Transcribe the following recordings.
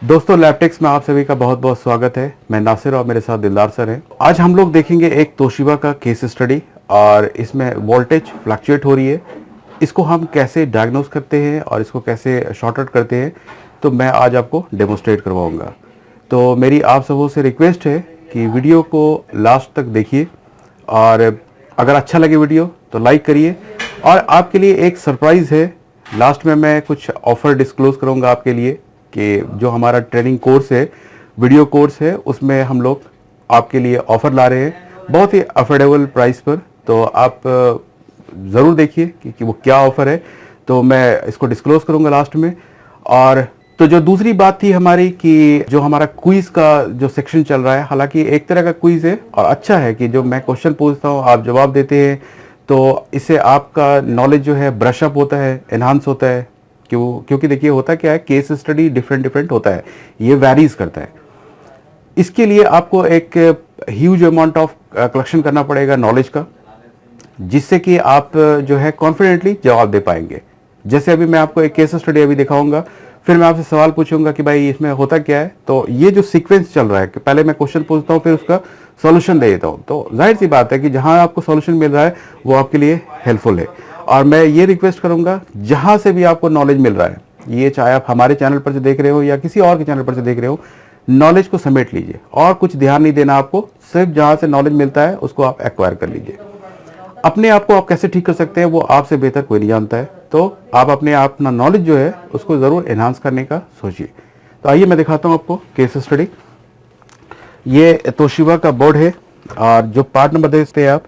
दोस्तों लैपटेक्स में आप सभी का बहुत बहुत स्वागत है। मैं नासिर और मेरे साथ दिलदार सर हैं। आज हम लोग देखेंगे एक तोशिबा का केस स्टडी और इसमें वोल्टेज फ्लक्चुएट हो रही है। इसको हम कैसे डायग्नोस करते हैं और इसको कैसे शॉर्ट आउट करते हैं, तो मैं आज आपको डेमोस्ट्रेट करवाऊंगा। तो मेरी आप सबों से रिक्वेस्ट है कि वीडियो को लास्ट तक देखिए और अगर अच्छा लगे वीडियो तो लाइक करिए। और आपके लिए एक सरप्राइज़ है, लास्ट में मैं कुछ ऑफ़र डिस्क्लोज करूंगा आपके लिए कि जो हमारा ट्रेनिंग कोर्स है, वीडियो कोर्स है, उसमें हम लोग आपके लिए ऑफ़र ला रहे हैं बहुत ही अफोर्डेबल प्राइस पर। तो आप ज़रूर देखिए कि वो क्या ऑफ़र है, तो मैं इसको डिस्क्लोज करूंगा लास्ट में। और तो जो दूसरी बात थी हमारी कि जो हमारा क्विज़ का जो सेक्शन चल रहा है, हालांकि एक तरह का क्विज़ है और अच्छा है कि जो मैं क्वेश्चन पूछता हूँ आप जवाब देते हैं, तो इससे आपका नॉलेज जो है ब्रश अप होता है, एनहांस होता है। क्योंकि देखिए होता क्या है, केस स्टडी डिफरेंट डिफरेंट होता है, ये वैरीज करता है। इसके लिए आपको एक ह्यूज अमाउंट ऑफ कलेक्शन करना पड़ेगा नॉलेज का, जिससे कि आप जो है कॉन्फिडेंटली जवाब दे पाएंगे। जैसे अभी मैं आपको एक केस स्टडी अभी दिखाऊंगा, फिर मैं आपसे सवाल पूछूंगा कि भाई इसमें होता क्या है। तो ये जो सीक्वेंस चल रहा है कि पहले मैं क्वेश्चन पूछता हूँ, फिर उसका सॉल्यूशन दे देता हूँ, तो जाहिर सी बात है कि जहां आपको सॉल्यूशन मिल रहा है वो आपके लिए हेल्पफुल है। और मैं ये रिक्वेस्ट करूंगा, जहां से भी आपको नॉलेज मिल रहा है, ये चाहे आप हमारे चैनल पर से देख रहे हो या किसी और के चैनल पर से देख रहे हो, नॉलेज को समेट लीजिए और कुछ ध्यान नहीं देना आपको। सिर्फ जहां से नॉलेज मिलता है उसको आप एक्वायर कर लीजिए। अपने आप को आप कैसे ठीक कर सकते हैं वो आपसे बेहतर कोई नहीं जानता है, तो आप अपने आप अपना नॉलेज जो है उसको ज़रूर एनहांस करने का सोचिए। तो आइए मैं दिखाता हूँ आपको केस स्टडी। ये तोशिबा का बोर्ड है और जो पार्ट नंबर देखते हैं आप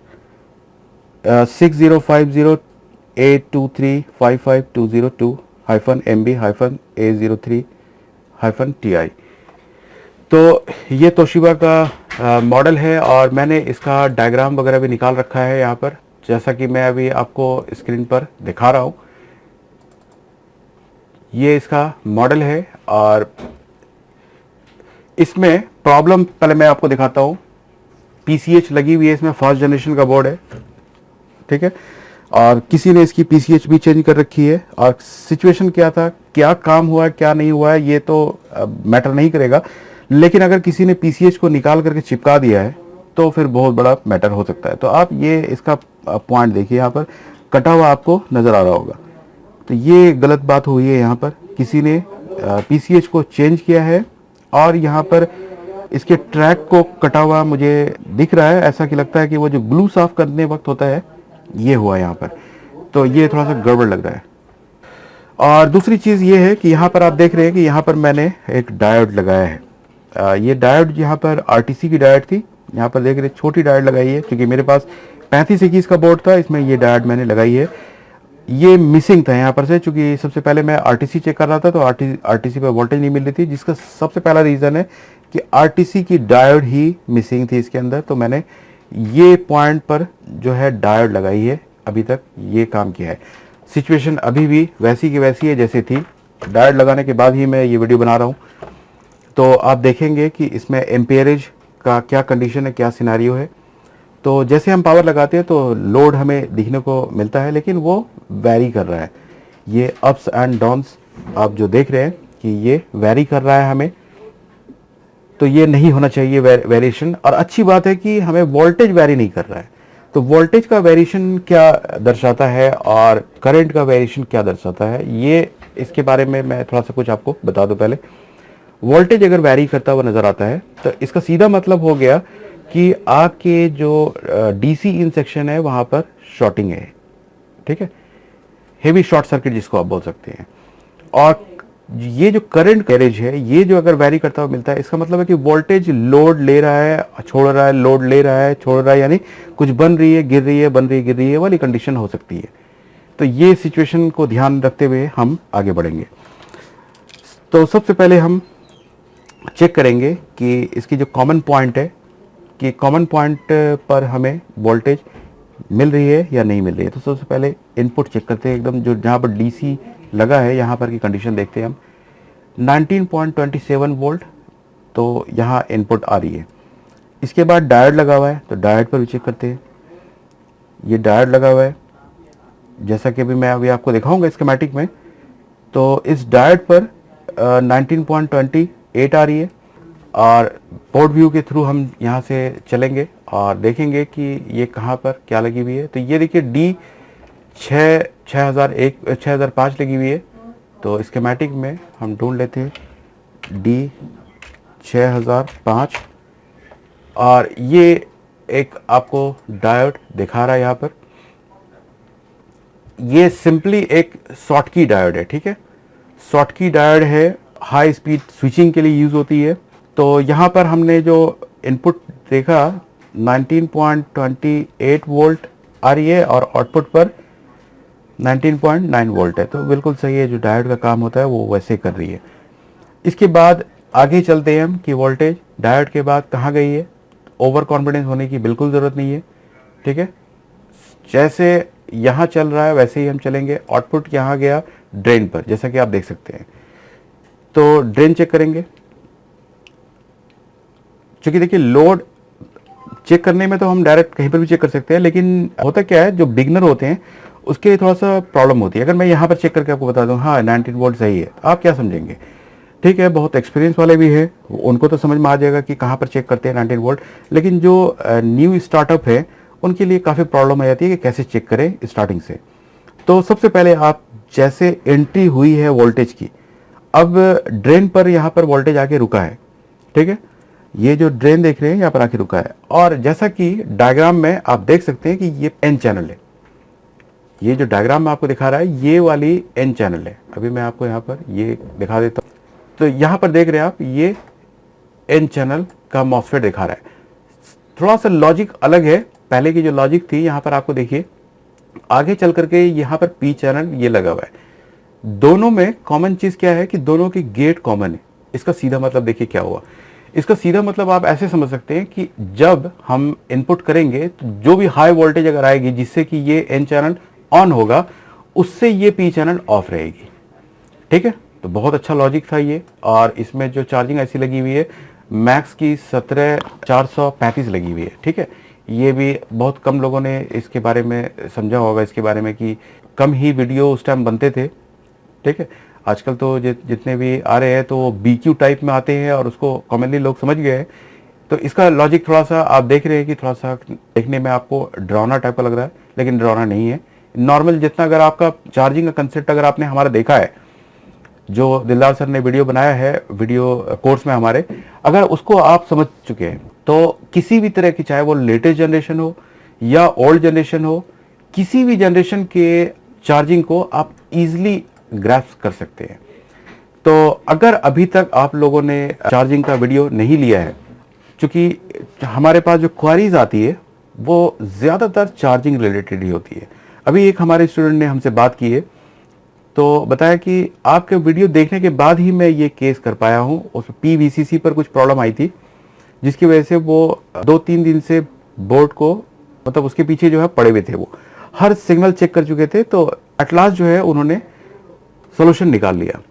6050A2355202-MB-A03-TI। तो ये तोशिबा का मॉडल है और मैंने इसका डायग्राम वगैरह भी निकाल रखा है यहाँ पर, जैसा कि मैं अभी आपको स्क्रीन पर दिखा रहा हूँ। ये इसका मॉडल है और इसमें प्रॉब्लम पहले मैं आपको दिखाता हूँ। पीसीएच लगी हुई है, इसमें फर्स्ट जनरेशन का बोर्ड है, ठीक है। और किसी ने इसकी पीसीएच भी चेंज कर रखी है। और सिचुएशन क्या था, क्या काम हुआ है क्या नहीं हुआ है, ये तो मैटर नहीं करेगा, लेकिन अगर किसी ने पीसीएच को निकाल करके चिपका दिया है तो फिर बहुत बड़ा मैटर हो सकता है। तो आप ये इसका पॉइंट देखिए, यहाँ पर कटा हुआ आपको नज़र आ रहा होगा। तो ये गलत बात हुई है, यहाँ पर किसी ने पीसीएच को चेंज किया है और यहाँ पर इसके ट्रैक को कटा हुआ मुझे दिख रहा है। ऐसा कि लगता है कि वो जो ग्लू साफ करने वक्त होता है, ये हुआ यहाँ पर। तो ये थोड़ा सा गड़बड़ लग रहा है। और दूसरी चीज़ ये है कि यहाँ पर आप देख रहे हैं कि यहाँ पर मैंने एक डायोड लगाया है। ये डायोड यहाँ पर आरटीसी की डायोड थी, यहाँ पर देख रहे छोटी डायोड लगाई है, क्योंकि मेरे पास 3521 का बोर्ड था, इसमें ये डायोड मैंने लगाई है। ये मिसिंग था यहाँ पर से, चूंकि सबसे पहले मैं आरटीसी चेक कर रहा था तो आरटीसी पर वोल्टेज नहीं मिल रही थी, जिसका सबसे पहला रीज़न है कि आरटीसी की डायोड ही मिसिंग थी इसके अंदर। तो मैंने ये पॉइंट पर जो है डायोड लगाई है, अभी तक ये काम किया है। सिचुएशन अभी भी वैसी की वैसी है जैसी थी, डायोड लगाने के बाद ही मैं ये वीडियो बना रहा हूँ। तो आप देखेंगे कि इसमें एम्पेयरेज का क्या कंडीशन है, क्या सिनेरियो है। तो जैसे हम पावर लगाते हैं तो लोड हमें दिखने को मिलता है, लेकिन वो वैरी कर रहा है। ये अप्स एंड डाउन्स आप जो देख रहे हैं कि ये वैरी कर रहा है हमें, तो ये नहीं होना चाहिए वेरिएशन। और अच्छी बात है कि हमें वोल्टेज वैरी नहीं कर रहा है। तो वोल्टेज का वेरिएशन क्या दर्शाता है और करंट का वेरिएशन क्या दर्शाता है, ये इसके बारे में मैं थोड़ा सा कुछ आपको बता दूं। पहले वोल्टेज अगर वैरी करता हुआ नज़र आता है तो इसका सीधा मतलब हो गया कि आपके जो डीसी इन सेक्शन है वहाँ पर शॉर्टिंग है, ठीक है, हेवी शॉर्ट सर्किट जिसको आप बोल सकते हैं। और ये जो करंट कैरेज है, ये जो अगर वैरी करता हुआ मिलता है, इसका मतलब है कि वोल्टेज लोड ले रहा है, छोड़ रहा है, लोड ले रहा है, छोड़ रहा है, यानी कुछ बन रही है, गिर रही है, बन रही है, गिर रही है वाली कंडीशन हो सकती है। तो ये सिचुएशन को ध्यान रखते हुए हम आगे बढ़ेंगे। तो सबसे पहले हम चेक करेंगे कि इसकी जो कॉमन पॉइंट है, कि कॉमन पॉइंट पर हमें वोल्टेज मिल रही है या नहीं मिल रही है। तो सबसे पहले इनपुट चेक करते हैं, एकदम जो जहाँ पर डीसी लगा है यहाँ पर की कंडीशन देखते हैं हम। 19.27 वोल्ट तो यहाँ इनपुट आ रही है। इसके बाद डायोड लगा हुआ है, तो डायोड पर भी चेक करते हैं। ये डायोड लगा हुआ है, जैसा कि अभी मैं अभी आपको दिखाऊंगा स्कीमेटिक में। तो इस डायोड पर 19.20 8 आ रही है। और बोर्ड व्यू के थ्रू हम यहाँ से चलेंगे और देखेंगे कि ये कहाँ पर क्या लगी हुई है। तो ये देखिए डी 6005 लगी हुई है। तो स्कीमेटिक में हम ढूंढ लेते हैं डी 6005 और ये एक आपको डायोड दिखा रहा है यहाँ पर। ये सिंपली एक शॉर्ट की डायोड है, ठीक है, शॉर्ट की डायोड है, हाई स्पीड स्विचिंग के लिए यूज होती है। तो यहाँ पर हमने जो इनपुट देखा 19.28 वोल्ट आ रही है और आउटपुट पर 19.9 वोल्ट है। तो बिल्कुल सही है, जो डायोड का काम होता है वो वैसे कर रही है। इसके बाद आगे चलते हैं हम कि वोल्टेज डायोड के बाद कहाँ गई है। ओवर कॉन्फिडेंस होने की बिल्कुल ज़रूरत नहीं है, ठीक है। जैसे यहाँ चल रहा है वैसे ही हम चलेंगे। आउटपुट यहाँ गया ड्रेन पर, जैसा कि आप देख सकते हैं। तो ड्रेन चेक करेंगे, क्योंकि देखिए लोड चेक करने में तो हम डायरेक्ट कहीं पर भी चेक कर सकते हैं, लेकिन होता क्या है जो बिगनर होते हैं उसके लिए थोड़ा सा प्रॉब्लम होती है। अगर मैं यहाँ पर चेक करके आपको बता दूं हाँ 19 वोल्ट सही है, आप क्या समझेंगे, ठीक है। बहुत एक्सपीरियंस वाले भी है, उनको तो समझ में आ जाएगा कि कहाँ पर चेक करते हैं 19 वोल्ट, लेकिन जो न्यू स्टार्टअप है उनके लिए काफ़ी प्रॉब्लम आ जाती है कि कैसे चेक करें स्टार्टिंग से। तो सबसे पहले आप जैसे एंट्री हुई है वोल्टेज की, अब ड्रेन पर यहाँ पर वोल्टेज आके रुका है, ठीक है। ये जो ड्रेन देख रहे हैं यहाँ पर आके रुका है और जैसा कि डायग्राम में आप देख सकते हैं कि ये एन चैनल है। ये जो डायग्राम में आपको दिखा रहा है ये वाली एन चैनल है। अभी मैं आपको यहाँ पर ये दिखा देता हूँ। तो यहाँ पर देख रहे हैं आप ये एन चैनल का मॉसफेट दिखा रहा है। थोड़ा सा लॉजिक अलग है, पहले की जो लॉजिक थी यहाँ पर आपको देखिए आगे चल करके यहाँ पर पी चैनल ये लगा हुआ है। दोनों में कॉमन चीज क्या है कि दोनों की गेट कॉमन है। इसका सीधा मतलब देखिए क्या हुआ, इसका सीधा मतलब आप ऐसे समझ सकते हैं कि जब हम इनपुट करेंगे तो जो भी हाई वोल्टेज अगर आएगी जिससे कि ये एन चैनल ऑन होगा उससे ये पी चैनल ऑफ रहेगी, ठीक है। तो बहुत अच्छा लॉजिक था ये। और इसमें जो चार्जिंग ऐसी लगी हुई है मैक्स की 17435 लगी हुई है, ठीक है। ये भी बहुत कम लोगों ने इसके बारे में समझा होगा, इसके बारे में कि कम ही वीडियो उस टाइम बनते थे, ठीक है। आजकल तो जितने भी आ रहे हैं तो वो BQ टाइप में आते हैं और उसको कॉमनली लोग समझ गए हैं। तो इसका लॉजिक थोड़ा सा आप देख रहे हैं कि थोड़ा सा देखने में आपको डरावना टाइप का लग रहा है, लेकिन डरावना नहीं है। नॉर्मल जितना अगर आपका चार्जिंग का कंसेप्ट अगर आपने हमारा देखा है, जो दिलदार सर ने वीडियो बनाया है वीडियो कोर्स में हमारे, अगर उसको आप समझ चुके हैं तो किसी भी तरह की, चाहे वो लेटेस्ट जनरेशन हो या ओल्ड जनरेशन हो, किसी भी जनरेशन के चार्जिंग को आप इजीली ग्रैस्प कर सकते हैं। तो अगर अभी तक आप लोगों ने चार्जिंग का वीडियो नहीं लिया है, क्योंकि हमारे पास जो क्वारीज आती है वो ज़्यादातर चार्जिंग रिलेटेड ही होती है। अभी एक हमारे स्टूडेंट ने हमसे बात की है तो बताया कि आपके वीडियो देखने के बाद ही मैं ये केस कर पाया हूँ। उस PVCC पर कुछ प्रॉब्लम आई थी जिसकी वजह से वो 2-3 दिन से बोर्ड को, मतलब उसके पीछे जो है पड़े हुए थे, वो हर सिग्नल चेक कर चुके थे। तो एट लास्ट जो है उन्होंने सोल्यूशन निकाल लिया।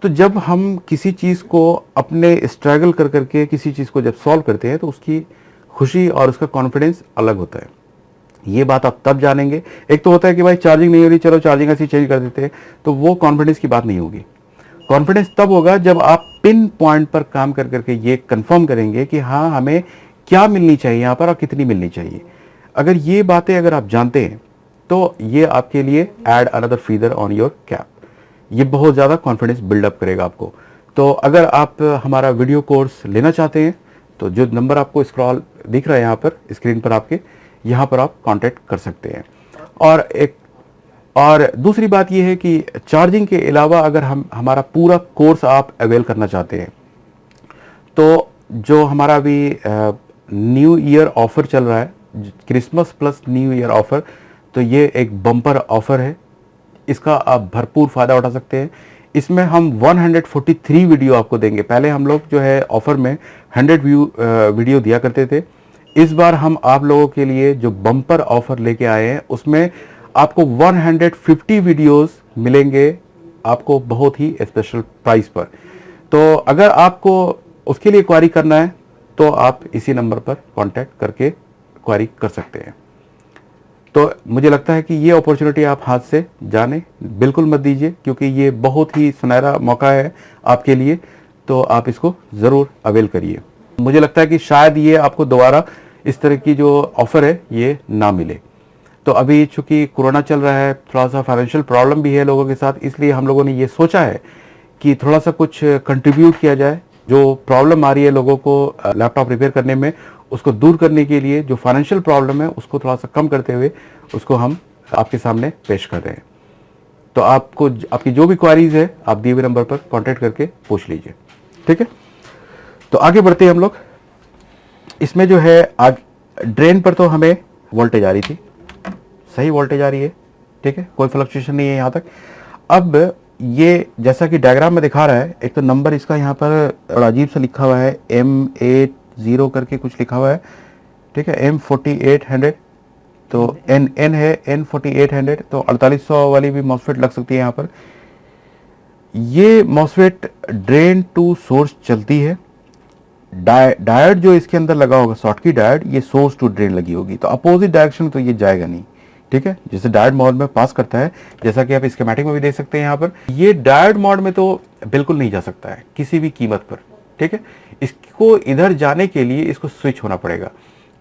तो जब हम किसी चीज़ को अपने स्ट्रगल कर करके किसी चीज़ को जब सॉल्व करते हैं तो उसकी खुशी और उसका कॉन्फिडेंस अलग होता है। ये बात आप तब जानेंगे। एक तो होता है कि भाई चार्जिंग नहीं हो रही, चलो चार्जिंग ऐसी चेंज कर देते हैं, तो वो कॉन्फिडेंस की बात नहीं होगी। कॉन्फिडेंस तब होगा जब आप पिन पॉइंट पर काम कर करके ये कंफर्म करेंगे कि हाँ हमें क्या मिलनी चाहिए यहाँ पर और कितनी मिलनी चाहिए। अगर ये बातें अगर आप जानते हैं तो ये आपके लिए add another feather on your cap, ये बहुत ज़्यादा कॉन्फिडेंस बिल्डअप करेगा आपको। तो अगर आप हमारा वीडियो कोर्स लेना चाहते हैं तो जो नंबर आपको स्क्रॉल दिख रहा है यहाँ पर स्क्रीन पर आपके, यहाँ पर आप कांटेक्ट कर सकते हैं। और दूसरी बात यह है कि चार्जिंग के अलावा अगर हम हमारा पूरा कोर्स आप अवेल करना चाहते हैं तो जो हमारा भी न्यू ईयर ऑफर चल रहा है, Christmas plus new year offer, तो ये एक बम्पर ऑफर है, इसका आप भरपूर फ़ायदा उठा सकते हैं। इसमें हम 143 वीडियो आपको देंगे। पहले हम लोग जो है ऑफर में 100 वीडियो दिया करते थे। इस बार हम आप लोगों के लिए जो बम्पर ऑफर लेके आए हैं उसमें आपको 150 वीडियोस मिलेंगे आपको बहुत ही स्पेशल प्राइस पर। तो अगर आपको उसके लिए क्वारी करना है तो आप इसी नंबर पर कांटेक्ट करके क्वारी कर सकते हैं। तो मुझे लगता है कि ये अपॉर्चुनिटी आप हाथ से जाने बिल्कुल मत दीजिए, क्योंकि ये बहुत ही सुनहरा मौका है आपके लिए। तो आप इसको ज़रूर अवेल करिए। मुझे लगता है कि शायद ये आपको दोबारा इस तरह की जो ऑफ़र है ये ना मिले। तो अभी चूंकि कोरोना चल रहा है, थोड़ा सा फाइनेंशियल प्रॉब्लम भी है लोगों के साथ, इसलिए हम लोगों ने ये सोचा है कि थोड़ा सा कुछ कंट्रीब्यूट किया जाए। जो प्रॉब्लम आ रही है लोगों को लैपटॉप रिपेयर करने में, उसको दूर करने के लिए जो फाइनेंशियल प्रॉब्लम है उसको थोड़ा सा कम करते हुए उसको हम आपके सामने पेश कर रहे हैं। तो आपको आपकी जो भी क्वारीज है आप दिए हुए नंबर पर कांटेक्ट करके पूछ लीजिए, ठीक है। तो आगे बढ़ते हैं हम लोग। इसमें जो है ड्रेन पर तो हमें वोल्टेज आ रही थी, सही वोल्टेज आ रही है, ठीक है, कोई फ्लक्चुएशन नहीं है यहाँ तक। अब ये जैसा कि डायग्राम में दिखा रहा है, एक तो नंबर इसका यहाँ पर बड़ा अजीब सा लिखा हुआ है, M80 करके कुछ लिखा हुआ है, ठीक है, M4800, तो N है N4800, तो 4800 वाली भी मॉसफेट लग सकती है यहाँ पर। ये मॉसफेट ड्रेन टू सोर्स चलती है। डायोड जो इसके अंदर लगा होगा, शॉर्टकी डायोड, ये सोर्स टू ड्रेन लगी होगी, तो अपोजिट डायरेक्शन तो ये जाएगा नहीं, ठीक है, जैसे डायोड मोड में पास करता है, जैसा कि आप स्कीमेटिक में भी देख सकते हैं यहाँ पर। ये डायोड मोड में तो बिल्कुल नहीं जा सकता है किसी भी कीमत पर, ठीक है। इसको इधर जाने के लिए इसको स्विच होना पड़ेगा।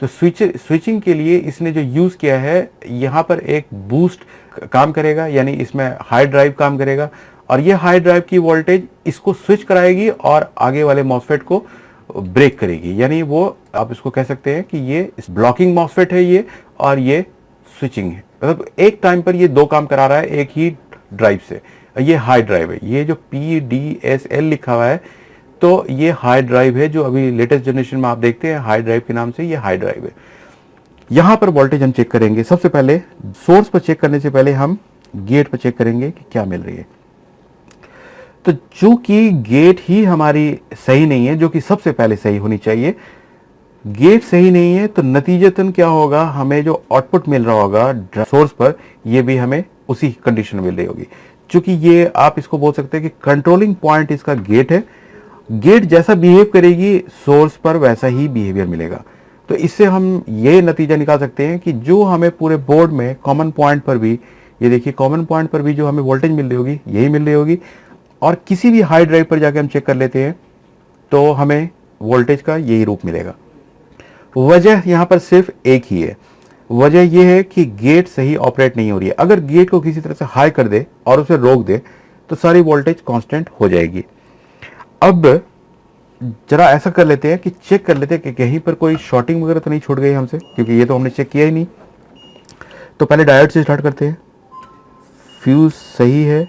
तो स्विचिंग के लिए इसने जो यूज किया है, यहाँ पर एक बूस्ट काम करेगा, यानी इसमें हाई ड्राइव काम करेगा, और ये हाई ड्राइव की वोल्टेज इसको स्विच कराएगी और आगे वाले मॉसफेट को ब्रेक करेगी। यानी वो आप इसको कह सकते हैं कि ये ब्लॉकिंग मॉसफेट है ये, और ये स्विचिंग है। मतलब एक टाइम पर ये दो काम करा रहा है एक ही ड्राइव से। ये हाई ड्राइव है, ये जो PDSL लिखा हुआ है, तो ये हाई ड्राइव है, जो अभी लेटेस्ट जनरेशन में आप देखते हैं हाई ड्राइव के नाम से ये हाई ड्राइव है। यहां पर वोल्टेज हम चेक करेंगे। सबसे पहले सोर्स पर चेक करने से पहले हम गेट पर चेक करेंगे कि क्या मिल रही है। तो चूंकि गेट ही हमारी सही नहीं है, जो कि सबसे पहले सही होनी चाहिए, गेट सही नहीं है, तो नतीजतन क्या होगा, हमें जो आउटपुट मिल रहा होगा सोर्स पर, ये भी हमें उसी कंडीशन में मिल रही होगी। चूंकि ये आप इसको बोल सकते हैं कि कंट्रोलिंग पॉइंट इसका गेट है। गेट जैसा बिहेव करेगी सोर्स पर वैसा ही बिहेवियर मिलेगा। तो इससे हम ये नतीजा निकाल सकते हैं कि जो हमें पूरे बोर्ड में कॉमन पॉइंट पर भी, ये देखिए कॉमन पॉइंट पर भी जो हमें वोल्टेज मिल रही होगी यही मिल रही होगी, और किसी भी हाई ड्राइव पर जाके हम चेक कर लेते हैं तो हमें वोल्टेज का यही रूप मिलेगा। वजह यहां पर सिर्फ एक ही है, वजह यह है कि गेट सही ऑपरेट नहीं हो रही है। अगर गेट को किसी तरह से हाई कर दे और उसे रोक दे तो सारी वोल्टेज कांस्टेंट हो जाएगी। अब जरा ऐसा कर लेते हैं कि चेक कर लेते हैं कि कहीं पर कोई शॉर्टिंग वगैरह तो नहीं छूट गई हमसे, क्योंकि ये तो हमने चेक किया ही नहीं। तो पहले डायोड से स्टार्ट करते हैं। फ्यूज सही है,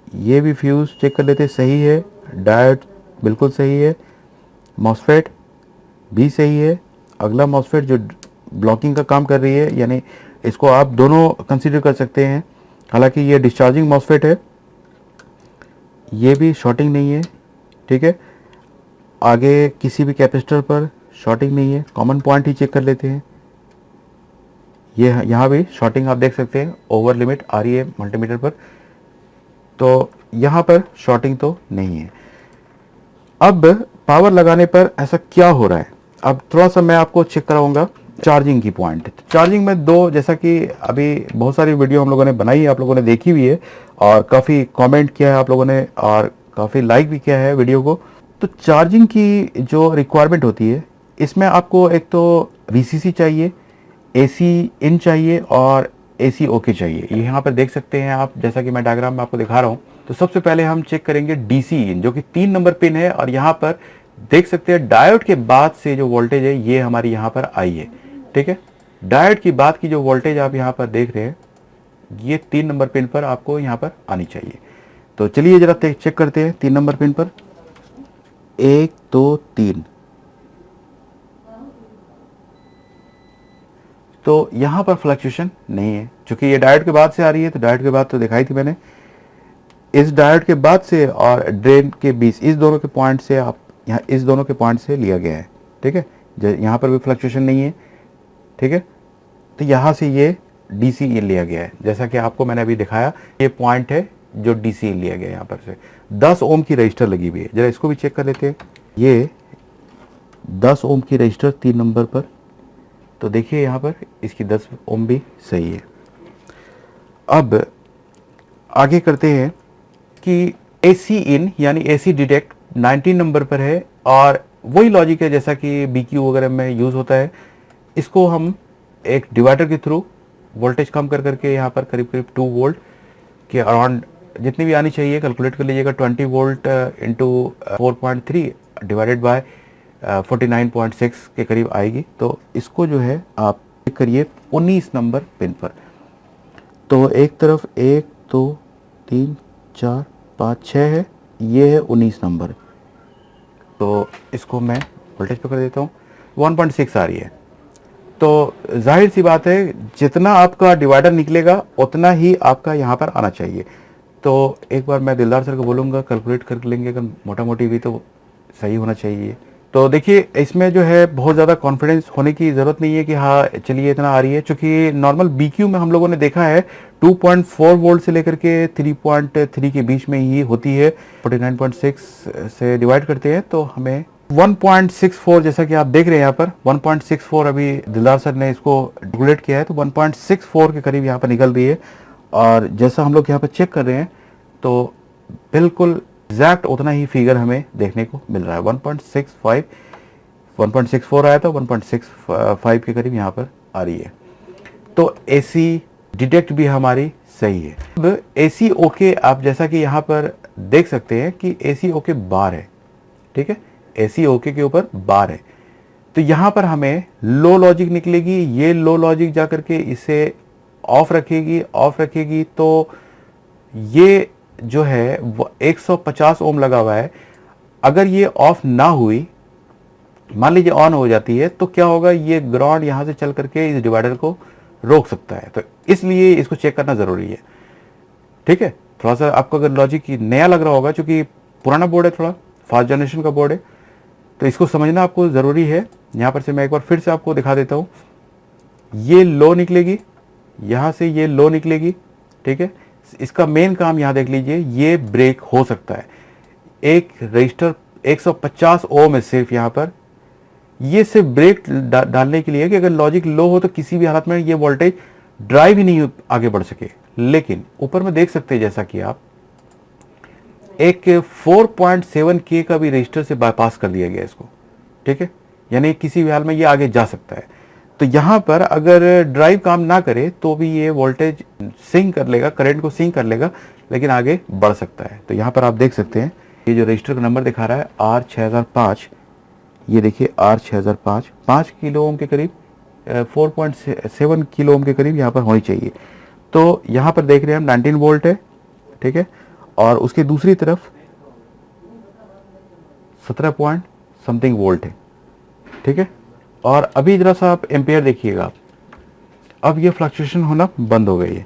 ये भी फ्यूज चेक कर लेते हैं, सही है, डायोड बिल्कुल सही है, मॉसफेट भी सही है। अगला मॉसफेट जो ब्लॉकिंग का काम कर रही है, यानी इसको आप दोनों कंसीडर कर सकते हैं। हालांकि ये डिस्चार्जिंग मॉसफेट है, ये भी शॉर्टिंग नहीं है, ठीक है। आगे किसी भी कैपेसिटर पर शॉर्टिंग नहीं है। कॉमन पॉइंट ही चेक कर लेते हैं, ये यहाँ भी शॉर्टिंग आप देख सकते हैं, ओवर लिमिट आ रही है मल्टीमीटर पर, तो यहाँ पर शॉर्टिंग तो नहीं है। अब पावर लगाने पर ऐसा क्या हो रहा है, अब थोड़ा सा मैं आपको चेक कराऊंगा चार्जिंग की पॉइंट। चार्जिंग में दो, जैसा कि अभी बहुत सारी वीडियो हम लोगों ने बनाई है, आप लोगों ने देखी हुई है, और काफ़ी कमेंट किया है आप लोगों ने, और काफ़ी लाइक भी किया है वीडियो को। तो चार्जिंग की जो रिक्वायरमेंट होती है, इसमें आपको एक तो VCC चाहिए, AC इन चाहिए, और AC ओके चाहिए। ये यहाँ पर देख सकते हैं आप, जैसा कि मैं डायग्राम में आपको दिखा रहा हूँ। तो सबसे पहले हम चेक करेंगे DC इन, जो कि 3 नंबर पिन है, और यहाँ पर देख सकते हैं डायोड के बाद से जो वोल्टेज है ये हमारी यहाँ पर आई है, ठीक है। डायोड की बाद की जो वोल्टेज आप यहाँ पर देख रहे हैं, ये 3 नंबर पिन पर आपको यहाँ पर आनी चाहिए। तो चलिए जरा चेक करते हैं 3 नंबर पिन पर। 1 2 3, तो यहाँ पर फ्लक्चुएशन नहीं है, क्योंकि ये डायोड के बाद से आ रही है। तो डायोड के बाद तो दिखाई थी मैंने, इस डायोड के बाद से और ड्रेन के बीच, इस दोनों के पॉइंट से, आप यहाँ इस दोनों के पॉइंट से लिया गया है, ठीक है। यहाँ पर भी फ्लक्चुएशन नहीं है, ठीक है। तो यहाँ से ये DC इन लिया गया है, जैसा कि आपको मैंने अभी दिखाया, ये पॉइंट है जो DC इन लिया गया है। यहाँ पर से 10 ओम की रजिस्टर लगी हुई है, जरा इसको भी चेक कर लेते हैं। ये 10 ओम की रजिस्टर 3 नंबर पर, तो देखिए यहाँ पर इसकी 10 ओम भी सही है। अब आगे करते हैं कि AC इन यानी AC डिटेक्ट 19 नंबर पर है और वही लॉजिक है जैसा कि BQ वगैरह में यूज़ होता है। इसको हम एक डिवाइडर के थ्रू वोल्टेज कम कर करके यहाँ पर करीब करीब 2 वोल्ट के अराउंड जितनी भी आनी चाहिए कैलकुलेट कर लीजिएगा। 20 वोल्ट इंटू 4.3 डिवाइडेड बाय 49.6 के करीब आएगी। तो इसको जो है आप चेक करिए 19 नंबर पिन पर। तो एक तरफ 1 2 3 4 5 6 है, ये है 19 नंबर। तो इसको मैं वोल्टेज पे कर देता हूँ, 1.6 आ रही है। तो जाहिर सी बात है जितना आपका डिवाइडर निकलेगा उतना ही आपका यहाँ पर आना चाहिए। तो एक बार मैं दिलदार सर को बोलूँगा कैलकुलेट कर लेंगे, अगर मोटा मोटी भी तो सही होना चाहिए। तो देखिए इसमें जो है बहुत ज़्यादा कॉन्फिडेंस होने की ज़रूरत नहीं है कि हाँ चलिए इतना आ रही है, क्योंकि नॉर्मल BQ में हम लोगों ने देखा है 2.4 वोल्ट से लेकर के 3.3 के बीच में ही होती है। 49.6 से डिवाइड करते हैं तो हमें 1.64 जैसा कि आप देख रहे हैं यहाँ पर 1.64 अभी दिलदार सर ने इसको कैलकुलेट किया है, तो 1.64 के करीब यहाँ पर निकल रही है। और जैसा हम लोग यहाँ पर चेक कर रहे हैं तो बिल्कुल एग्जैक्ट उतना ही फिगर हमें देखने को मिल रहा है। 1.65 1.64 आया था, 1.65 के करीब यहाँ पर आ रही है। तो AC डिटेक्ट भी हमारी सही है। अब AC ओके आप जैसा कि यहाँ पर देख सकते हैं कि AC ओके बार है, ठीक है, AC ओके के ऊपर बार है। तो यहाँ पर हमें लो लॉजिक निकलेगी, ये लो लॉजिक जा करके इसे ऑफ रखेगी तो ये जो है वो 150 ओम लगा हुआ है। अगर ये ऑफ ना हुई, मान लीजिए ऑन हो जाती है, तो क्या होगा, ये ग्राउंड यहां से चल करके इस डिवाइडर को रोक सकता है। तो इसलिए इसको चेक करना जरूरी है, ठीक है। थोड़ा सा आपको अगर लॉजिक नया लग रहा होगा, क्योंकि पुराना बोर्ड है, थोड़ा फास्ट जनरेशन का बोर्ड है, तो इसको समझना आपको जरूरी है। यहां पर से मैं एक बार फिर से आपको दिखा देता हूं, ये लो निकलेगी, यहां से ये लो निकलेगी, ठीक है। इसका मेन काम यहां देख लीजिए, ये ब्रेक हो सकता है। एक रजिस्टर 150 ओम है सिर्फ यहां पर, ये सिर्फ ब्रेक डालने के लिए है कि अगर लॉजिक लो हो तो किसी भी हालत में ये वोल्टेज ड्राइव ही नहीं आगे बढ़ सके। लेकिन ऊपर में देख सकते हैं जैसा कि आप एक 4.7 के का भी रजिस्टर से बाईपास कर दिया गया इसको, ठीक है, यानी किसी भी हाल में ये आगे जा सकता है। तो यहां पर अगर ड्राइव काम ना करे तो भी ये वोल्टेज सिंक कर लेगा, करंट को सिंक कर लेगा, लेकिन आगे बढ़ सकता है। तो यहां पर आप देख सकते हैं ये जो रजिस्टर का नंबर दिखा रहा है R6005, ये देखिए R6005 5 किलो ओम के करीब 4.7 किलो ओम के करीब यहाँ पर होनी चाहिए। तो यहाँ पर देख रहे हैं हम 19 वोल्ट है, ठीक है, और उसके दूसरी तरफ 17 पॉइंट समथिंग वोल्ट है, ठीक है। और अभी जरा सा आप एम्पेयर देखिएगा आप, अब ये फ्लक्चुएशन होना बंद हो गई है।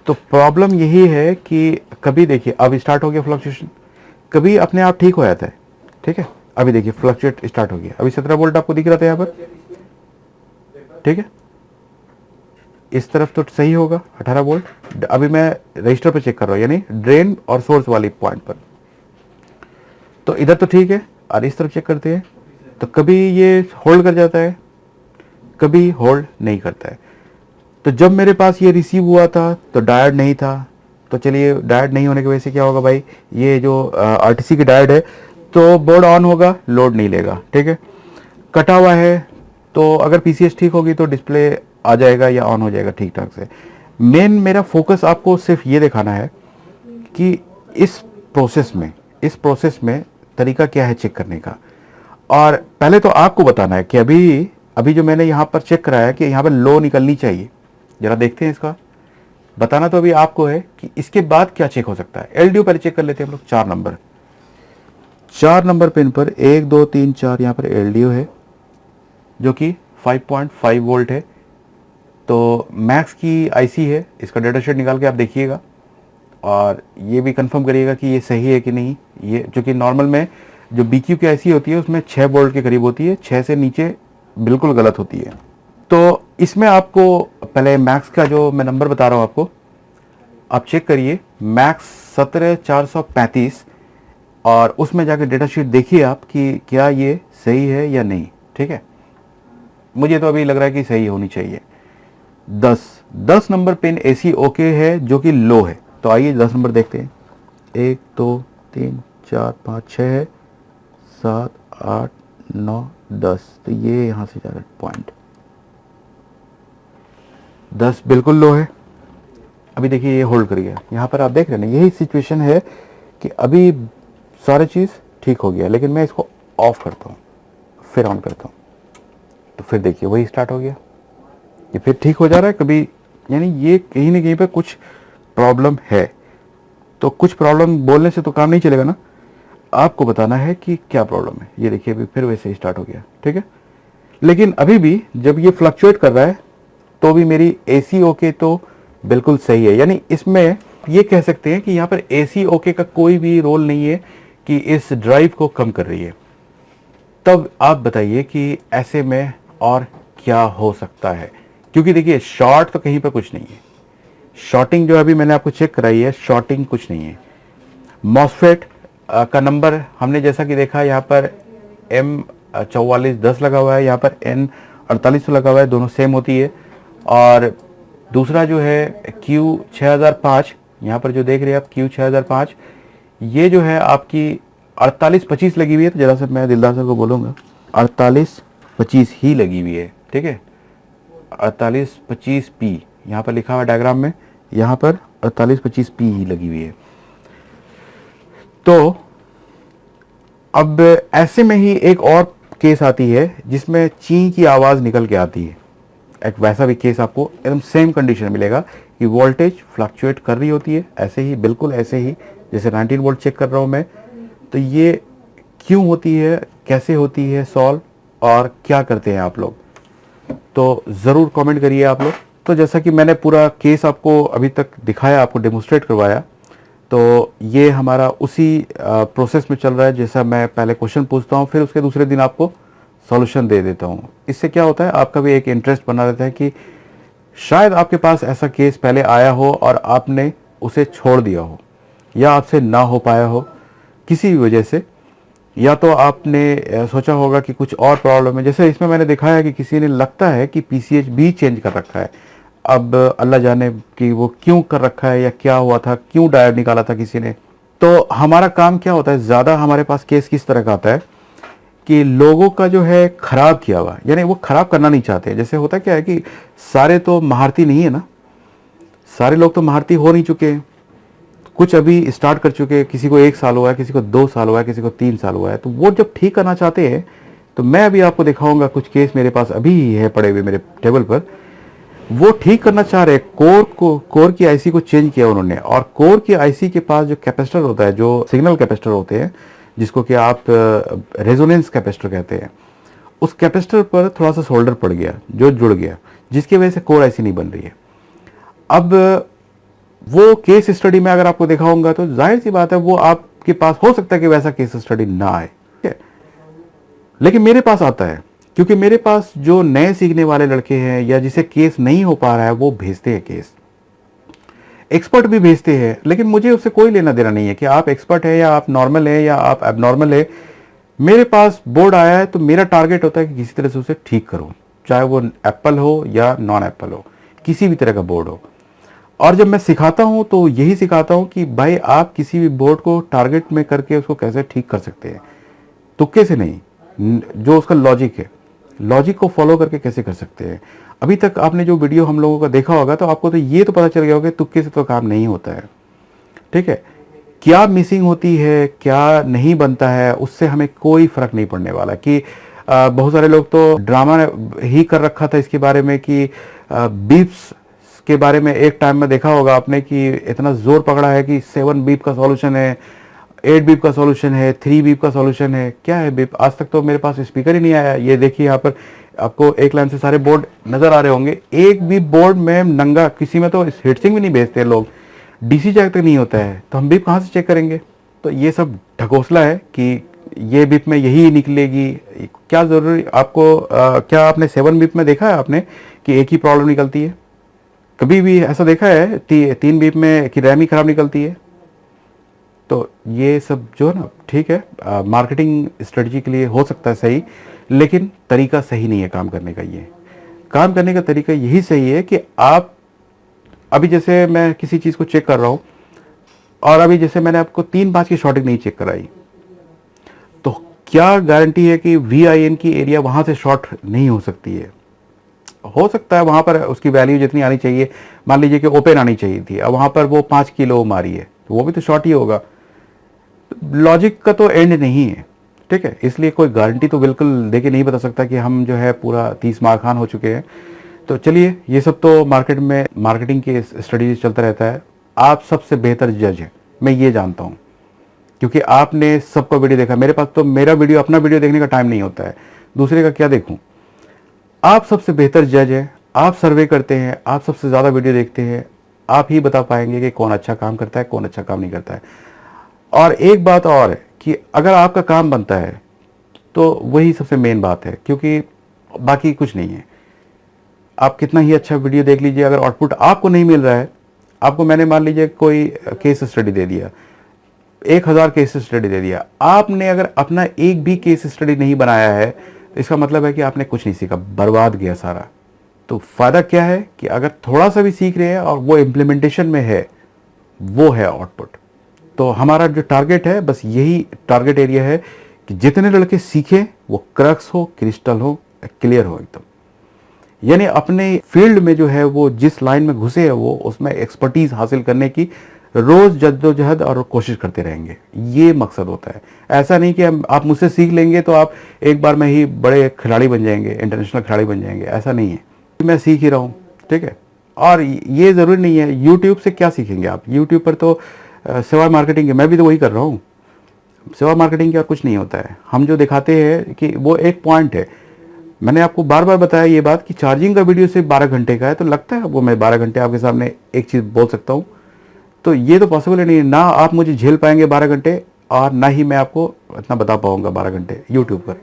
तो प्रॉब्लम यही है कि कभी देखिए अब स्टार्ट हो गया फ्लक्चुएशन, कभी अपने आप ठीक हो जाता है, ठीक है। अभी देखिए फ्लक्चुएट स्टार्ट हो गया, अभी 17 वोल्ट आपको दिख रहा था यहाँ पर, ठीक है। इस तरफ तो सही होगा 18 वोल्ट। अभी मैं रजिस्टर पर चेक कर रहा हूँ, यानी ड्रेन और सोर्स वाली पॉइंट पर, तो इधर तो ठीक है। और इस तरफ चेक करते हैं तो कभी ये होल्ड कर जाता है, कभी होल्ड नहीं करता है। तो जब मेरे पास ये रिसीव हुआ था तो डायोड नहीं था, तो चलिए डायोड नहीं होने की वजह से क्या होगा भाई, ये जो RTC की डायोड है तो बोर्ड ऑन होगा, लोड नहीं लेगा, ठीक है। कटा हुआ है तो अगर PCH ठीक होगी तो डिस्प्ले आ जाएगा या ऑन हो जाएगा ठीक ठाक से। मेन मेरा फोकस आपको सिर्फ ये दिखाना है कि इस प्रोसेस में तरीका क्या है चेक करने का। और पहले तो आपको बताना है कि अभी जो मैंने यहाँ पर चेक कराया कि यहाँ पर लो निकलनी चाहिए, जरा देखते हैं इसका। बताना तो अभी आपको है कि इसके बाद क्या चेक हो सकता है। LDO पहले चेक कर लेते हैं हम लोग। 4 नंबर पिन पर 1 2 3 4 यहाँ पर LDO है जो कि 5.5 वोल्ट है। तो मैक्स की IC है, इसका डेटा शीट निकाल के आप देखिएगा और ये भी कंफर्म करिएगा कि ये सही है कि नहीं। ये चूँकि नॉर्मल में जो BQ की IC होती है उसमें 6 वोल्ट के करीब होती है, 6 से नीचे बिल्कुल गलत होती है। तो इसमें आपको पहले मैक्स का जो मैं नंबर बता रहा हूँ आपको, आप चेक करिए मैक्स 17435 और उसमें जाकर डेटा शीट देखिए आप कि क्या ये सही है या नहीं, ठीक है। मुझे तो अभी लग रहा है कि सही होनी चाहिए। 10 नंबर पिन AC ओके है जो कि लो है। तो आइए 10 नंबर देखते हैं। 1 2 3 4 5 6 है, 7, 8, 9, 10, तो ये यहाँ से जा रहा है पॉइंट 10 बिल्कुल लो है। अभी देखिए ये होल्ड कर गया, यहाँ पर आप देख रहे हैं ना, यही सिचुएशन है कि अभी सारी चीज़ ठीक हो गया, लेकिन मैं इसको ऑफ करता हूँ फिर ऑन करता हूँ, तो फिर देखिए वही स्टार्ट हो गया, ये फिर ठीक हो जा रहा है कभी। यानी ये कहीं ना कहीं पे कुछ प्रॉब्लम है। तो कुछ प्रॉब्लम बोलने से तो काम नहीं चलेगा ना, आपको बताना है कि क्या प्रॉब्लम है। ये देखिए अभी फिर वैसे ही स्टार्ट हो गया, ठीक है। लेकिन अभी भी जब ये फ्लक्चुएट कर रहा है तो भी मेरी एसी ओके तो बिल्कुल सही है। यानी इसमें ये कह सकते हैं कि यहाँ पर एसी ओके का कोई भी रोल नहीं है कि इस ड्राइव को कम कर रही है। तब आप बताइए कि ऐसे में और क्या हो सकता है, क्योंकि देखिए शॉर्ट तो कहीं पर कुछ नहीं है। शॉर्टिंग जो अभी मैंने आपको चेक कराई है, शॉर्टिंग कुछ नहीं है। मॉसफेट का नंबर हमने जैसा कि देखा, यहाँ पर M4410 लगा हुआ है, यहाँ पर N4800 लगा हुआ है, दोनों सेम होती है। और दूसरा जो है Q6005, यहाँ पर जो देख रहे हैं आप Q6005, ये जो है आपकी 4825 लगी हुई है। तो जरा से मैं दिलदार सर को बोलूँगा 4825 ही लगी हुई है, ठीक है। 4825P यहाँ पर लिखा हुआ डायग्राम में, यहाँ पर 4825P ही लगी हुई है। तो अब ऐसे में ही एक और केस आती है जिसमें ची की आवाज़ निकल के आती है। एक वैसा भी केस आपको एकदम सेम कंडीशन मिलेगा कि वोल्टेज फ्लक्चुएट कर रही होती है, ऐसे ही बिल्कुल ऐसे ही जैसे 19 वोल्ट चेक कर रहा हूँ मैं। तो ये क्यों होती है, कैसे होती है सॉल्व, और क्या करते हैं आप लोग, तो ज़रूर कमेंट करिए आप लोग। तो जैसा कि मैंने पूरा केस आपको अभी तक दिखाया, आपको डेमोस्ट्रेट करवाया, तो ये हमारा उसी प्रोसेस में चल रहा है। जैसा मैं पहले क्वेश्चन पूछता हूँ, फिर उसके दूसरे दिन आपको सॉल्यूशन दे देता हूँ। इससे क्या होता है, आपका भी एक इंटरेस्ट बना रहता है कि शायद आपके पास ऐसा केस पहले आया हो और आपने उसे छोड़ दिया हो, या आपसे ना हो पाया हो किसी भी वजह से, या तो आपने सोचा होगा कि कुछ और प्रॉब्लम है। जैसे इसमें मैंने दिखाया कि किसी ने लगता है कि पीसीएच भी चेंज कर रखा है। अब अल्लाह जाने कि वो क्यों कर रखा है या क्या हुआ था, क्यों डायोड निकाला था किसी ने। तो हमारा काम क्या होता है, ज़्यादा हमारे पास केस किस तरह का आता है कि लोगों का जो है खराब किया हुआ, यानी वो खराब करना नहीं चाहते। जैसे होता क्या है कि सारे तो महारती नहीं है ना, सारे लोग तो महारती हो नहीं चुके हैं, कुछ अभी स्टार्ट कर चुके हैं। किसी को 1 साल हुआ है, किसी को 2 साल हुआ है, किसी को 3 साल हुआ है। तो वो जब ठीक करना चाहते हैं, तो मैं अभी आपको दिखाऊंगा कुछ केस मेरे पास अभी ही है पड़े हुए मेरे टेबल पर। वो ठीक करना चाह रहे हैं, कोर की आईसी को चेंज किया उन्होंने, और कोर की आईसी के पास जो कैपेसिटर होता है, जो सिग्नल कैपेसिटर होते हैं, जिसको कि आप रेजोनेंस कैपेसिटर कहते हैं, उस कैपेसिटर पर थोड़ा सा सोल्डर पड़ गया, जो जुड़ गया, जिसकी वजह से कोर आईसी नहीं बन रही है। अब वो केस स्टडी में अगर आपको दिखाऊंगा तो जाहिर सी बात है वो आपके पास हो सकता है कि वैसा केस स्टडी ना आए, ठीक है, लेकिन मेरे पास आता है, क्योंकि मेरे पास जो नए सीखने वाले लड़के हैं या जिसे केस नहीं हो पा रहा है, वो भेजते हैं केस, एक्सपर्ट भी भेजते हैं। लेकिन मुझे उससे कोई लेना देना नहीं है कि आप एक्सपर्ट है या आप नॉर्मल है या आप एबनॉर्मल है। मेरे पास बोर्ड आया है तो मेरा टारगेट होता है कि किसी तरह से उसे ठीक करूं, चाहे वो एप्पल हो या नॉन एप्पल हो, किसी भी तरह का बोर्ड हो। और जब मैं सिखाता हूं तो यही सिखाता हूं कि भाई आप किसी भी बोर्ड को टारगेट में करके उसको कैसे ठीक कर सकते हैं, तुक्के से नहीं, जो उसका लॉजिक है, लॉजिक को फॉलो करके कैसे कर सकते हैं। अभी तक आपने जो वीडियो हम लोगों का देखा होगा तो आपको तो ये तो पता चल गया होगा कि तुक्के से तो काम नहीं होता है, ठीक है। क्या मिसिंग होती है, क्या नहीं बनता है, उससे हमें कोई फर्क नहीं पड़ने वाला। कि बहुत सारे लोग तो ड्रामा ही कर रखा था इसके बारे में कि बीप्स के बारे में एक टाइम में देखा होगा आपने कि इतना जोर पकड़ा है कि 7 बीप का सॉल्यूशन है, 8 बीप का सॉल्यूशन है, 3 बीप का सॉल्यूशन है। क्या है बीप? आज तक तो मेरे पास स्पीकर ही नहीं आया। ये देखिए यहाँ पर आपको एक लाइन से सारे बोर्ड नजर आ रहे होंगे। एक भी बोर्ड में नंगा, किसी में तो हीटसिंक भी नहीं भेजते लोग, डीसी जैक तक नहीं होता है, तो हम बीप कहाँ से चेक करेंगे। तो ये सब ढकोसला है कि ये बीप में यही निकलेगी, क्या जरूरी आपको क्या आपने 7 बीप में देखा है आपने कि एक ही प्रॉब्लम निकलती है? कभी भी ऐसा देखा है 3 बीप में कि रैम ही खराब निकलती है? तो ये सब जो है ना, ठीक है, मार्केटिंग स्ट्रेटजी के लिए हो सकता है सही, लेकिन तरीका सही नहीं है काम करने का। ये काम करने का तरीका यही सही है कि आप अभी जैसे मैं किसी चीज़ को चेक कर रहा हूँ, और अभी जैसे मैंने आपको 3-5 की शॉर्टिंग नहीं चेक कराई, तो क्या गारंटी है कि VIN की एरिया वहाँ से शॉर्ट नहीं हो सकती है? हो सकता है वहाँ पर उसकी वैल्यू जितनी आनी चाहिए, मान लीजिए कि ओपन आनी चाहिए थी, अब वहाँ पर वो 5 किलो मारी है, तो वो भी तो शॉर्ट ही होगा। लॉजिक का तो एंड नहीं है, ठीक है। इसलिए कोई गारंटी तो बिल्कुल देके नहीं बता सकता कि हम जो है पूरा 30 मार खान हो चुके हैं। तो चलिए, ये सब तो मार्केट में मार्केटिंग के स्टडीज चलता रहता है। आप सबसे बेहतर जज हैं, मैं ये जानता हूँ, क्योंकि आपने सबका वीडियो देखा। मेरे पास तो मेरा वीडियो, अपना वीडियो देखने का टाइम नहीं होता है, दूसरे का क्या देखूं। आप सबसे बेहतर जज हैं, आप सर्वे करते हैं, आप सबसे ज़्यादा वीडियो देखते हैं, आप ही बता पाएंगे कि कौन अच्छा काम करता है, कौन अच्छा काम नहीं करता है। और एक बात और है कि अगर आपका काम बनता है तो वही सबसे मेन बात है, क्योंकि बाकी कुछ नहीं है। आप कितना ही अच्छा वीडियो देख लीजिए, अगर आउटपुट आपको नहीं मिल रहा है, आपको मैंने मान लीजिए कोई केस स्टडी दे दिया, 1000 केस स्टडी दे दिया, आपने अगर अपना एक भी केस स्टडी नहीं बनाया है, इसका मतलब है कि आपने कुछ नहीं सीखा, बर्बाद गया सारा। तो फायदा क्या है कि अगर थोड़ा सा भी सीख रहे हैं और वो इम्प्लीमेंटेशन में है, वो है आउटपुट। तो हमारा जो टारगेट है, बस यही टारगेट एरिया है कि जितने लड़के सीखें वो क्रक्स हो, क्रिस्टल हो, क्लियर हो एकदम, यानी अपने फील्ड में जो है वो जिस लाइन में घुसे है वो उसमें एक्सपर्टीज हासिल करने की रोज जद्दोजहद और कोशिश करते रहेंगे, ये मकसद होता है। ऐसा नहीं कि आप मुझसे सीख लेंगे तो आप एक बार में ही बड़े खिलाड़ी बन जाएंगे, इंटरनेशनल खिलाड़ी बन जाएंगे, ऐसा नहीं है। मैं सीख ही रहा हूँ, ठीक है। और ये ज़रूरी नहीं है, यूट्यूब से क्या सीखेंगे आप? यूट्यूब पर तो सेवा मार्केटिंग है, मैं भी तो वही कर रहा हूँ। सेवा मार्केटिंग का कुछ नहीं होता है, हम जो दिखाते हैं कि वो एक पॉइंट है। मैंने आपको बार बार बताया ये बात कि चार्जिंग का वीडियो सिर्फ 12 घंटे का है, तो लगता है वो मैं 12 घंटे आपके सामने एक चीज़ बोल सकता हूँ? तो ये तो पॉसिबल ही नहीं है। ना आप मुझे झेल पाएंगे 12 घंटे, और ना ही मैं आपको इतना बता पाऊंगा 12 घंटे यूट्यूब पर।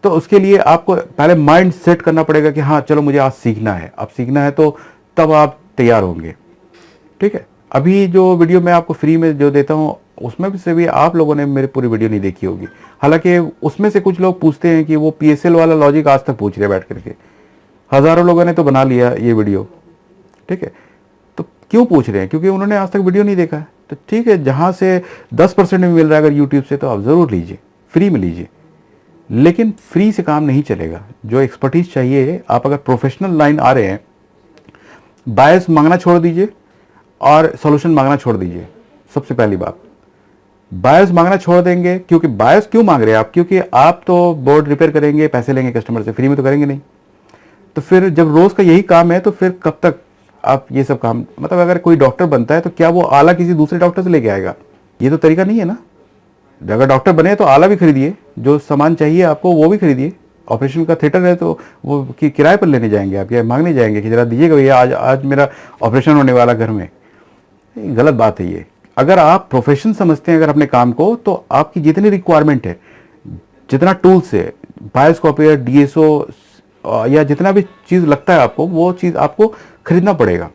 तो उसके लिए आपको पहले माइंड सेट करना पड़ेगा कि हाँ चलो मुझे आज सीखना है। अब सीखना है तो तब आप तैयार होंगे, ठीक है। अभी जो वीडियो मैं आपको फ्री में जो देता हूँ उसमें से भी आप लोगों ने मेरी पूरी वीडियो नहीं देखी होगी। हालांकि उसमें से कुछ लोग पूछते हैं कि वो PSL वाला लॉजिक आज तक पूछ रहे बैठ करके, हजारों लोगों ने तो बना लिया ये वीडियो, ठीक है। तो क्यों पूछ रहे हैं? क्योंकि उन्होंने आज तक वीडियो नहीं देखा है। तो ठीक है, जहां से 10% में मिल रहा है अगर यूट्यूब से, तो आप ज़रूर लीजिए, फ्री में लीजिए। लेकिन फ्री से काम नहीं चलेगा, जो एक्सपर्टीज चाहिए, आप अगर प्रोफेशनल लाइन आ रहे हैं, बायस मांगना छोड़ दीजिए और सॉल्यूशन मांगना छोड़ दीजिए। सबसे पहली बात, बायस मांगना छोड़ देंगे। क्योंकि बायस क्यों मांग रहे हैं आप? क्योंकि आप तो बोर्ड रिपेयर करेंगे, पैसे लेंगे कस्टमर से, फ्री में तो करेंगे नहीं। तो फिर जब रोज का यही काम है तो फिर कब तक आप ये सब काम, मतलब अगर कोई डॉक्टर बनता है तो क्या वो आला किसी दूसरे डॉक्टर से लेके आएगा? ये तो तरीका नहीं है ना। अगर डॉक्टर बने तो आला भी खरीदिए, जो सामान चाहिए आपको वो भी खरीदिए। ऑपरेशन का थिएटर है तो वो किराए पर लेने जाएंगे आप, या मांगने जाएंगे कि जरा दीजिएगा भैया, आज आज मेरा ऑपरेशन होने वाला घर में। गलत बात है ये। अगर आप प्रोफेशन समझते हैं अगर अपने काम को, तो आपकी जितनी रिक्वायरमेंट है, जितना टूल्स है, बायोस्कोपियर, DSO या जितना भी चीज़ लगता है आपको, वो चीज़ आपको खरीदना पड़ेगा।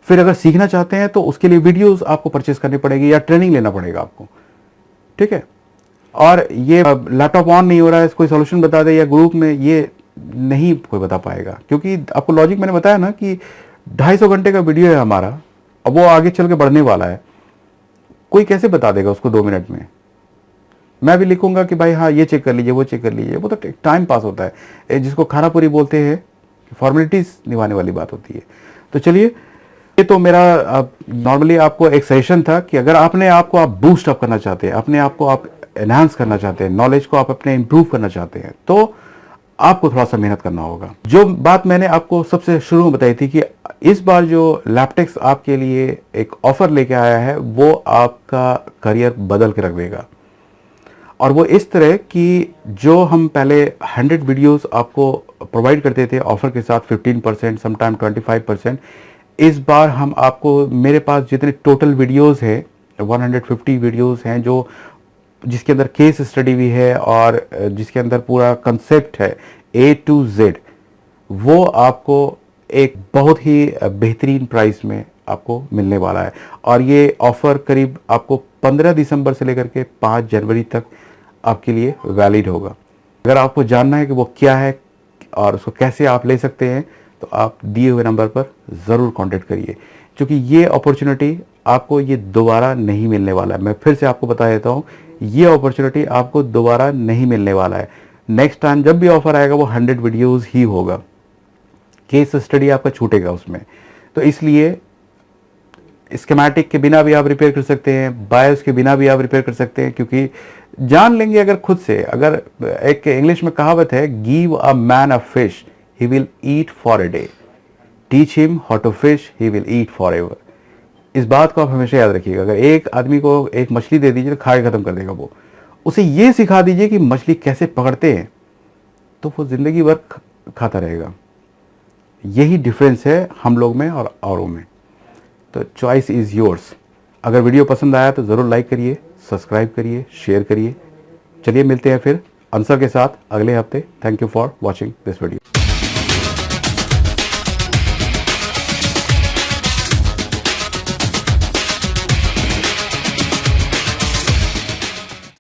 फिर अगर सीखना चाहते हैं तो उसके लिए वीडियोस आपको परचेस करनी पड़ेगी या ट्रेनिंग लेना पड़ेगा आपको, ठीक है। और ये लैपटॉप ऑन नहीं हो रहा है, कोई सॉल्यूशन बता दे या ग्रुप में, ये नहीं कोई बता पाएगा। क्योंकि आपको लॉजिक मैंने बताया ना कि 250 घंटे का वीडियो है हमारा, अब वो आगे चल के बढ़ने वाला है। कोई कैसे बता देगा उसको 2 मिनट में? मैं भी लिखूंगा कि भाई हाँ ये चेक कर लीजिए, वो चेक कर लीजिए, वो तो टाइम पास होता है, जिसको खाना पूरी बोलते हैं, फॉर्मेलिटीज निभाने वाली बात होती है। तो चलिए, ये तो मेरा नॉर्मली आपको एक सेशन था कि अगर अपने आप को आप बूस्ट अप करना चाहते हैं, अपने आप को आप एनहांस करना चाहते हैं, नॉलेज को आप अपने इंप्रूव करना चाहते हैं, तो आपको थोड़ा सा मेहनत करना होगा। जो बात मैंने आपको सबसे शुरू में बताई थी कि इस बार जो लैपटेक्स आपके लिए एक ऑफर लेके आया है, वो आपका करियर बदल के रख देगा। और वो इस तरह कि जो हम पहले 100 वीडियोस आपको प्रोवाइड करते थे ऑफर के साथ 15%, समटाइम 25%, इस बार हम आपको, मेरे पास जितने टोटल वीडियोस है 150 वीडियोस हैं, जो जिसके अंदर केस स्टडी भी है और जिसके अंदर पूरा कंसेप्ट है A to Z, वो आपको एक बहुत ही बेहतरीन प्राइस में आपको मिलने वाला है। और ये ऑफर करीब आपको 15 दिसंबर से लेकर के 5 जनवरी तक आपके लिए वैलिड होगा। अगर आपको जानना है कि वो क्या है और उसको कैसे आप ले सकते हैं, तो आप दिए हुए नंबर पर ज़रूर कांटेक्ट करिए, क्योंकि ये अपॉर्चुनिटी आपको ये दोबारा नहीं मिलने वाला है। मैं फिर से आपको बता देता हूँ, ये अपॉर्चुनिटी आपको दोबारा नहीं मिलने वाला है। नेक्स्ट टाइम जब भी ऑफर आएगा वो 100 वीडियोस ही होगा, केस स्टडी आपका छूटेगा उसमें। तो इसलिए स्कीमेटिक के बिना भी आप रिपेयर कर सकते हैं, बायोस के बिना भी आप रिपेयर कर सकते हैं, क्योंकि जान लेंगे अगर खुद से। अगर एक इंग्लिश में कहावत है, give a man a fish he will eat for a day, teach him how to fish he will eat forever. इस बात को आप हमेशा याद रखिएगा। अगर एक आदमी को एक मछली दे दीजिए तो खा के खत्म कर देगा वो, उसे ये सिखा दीजिए कि मछली कैसे पकड़ते हैं, तो वो जिंदगी भर खाता रहेगा। यही डिफरेंस है हम लोग में और औरों में। तो चॉइस इज़ योर्स। अगर वीडियो पसंद आया तो ज़रूर लाइक करिए, सब्सक्राइब करिए, शेयर करिए। चलिए मिलते हैं फिर आंसर के साथ अगले हफ्ते। Thank you for watching this video.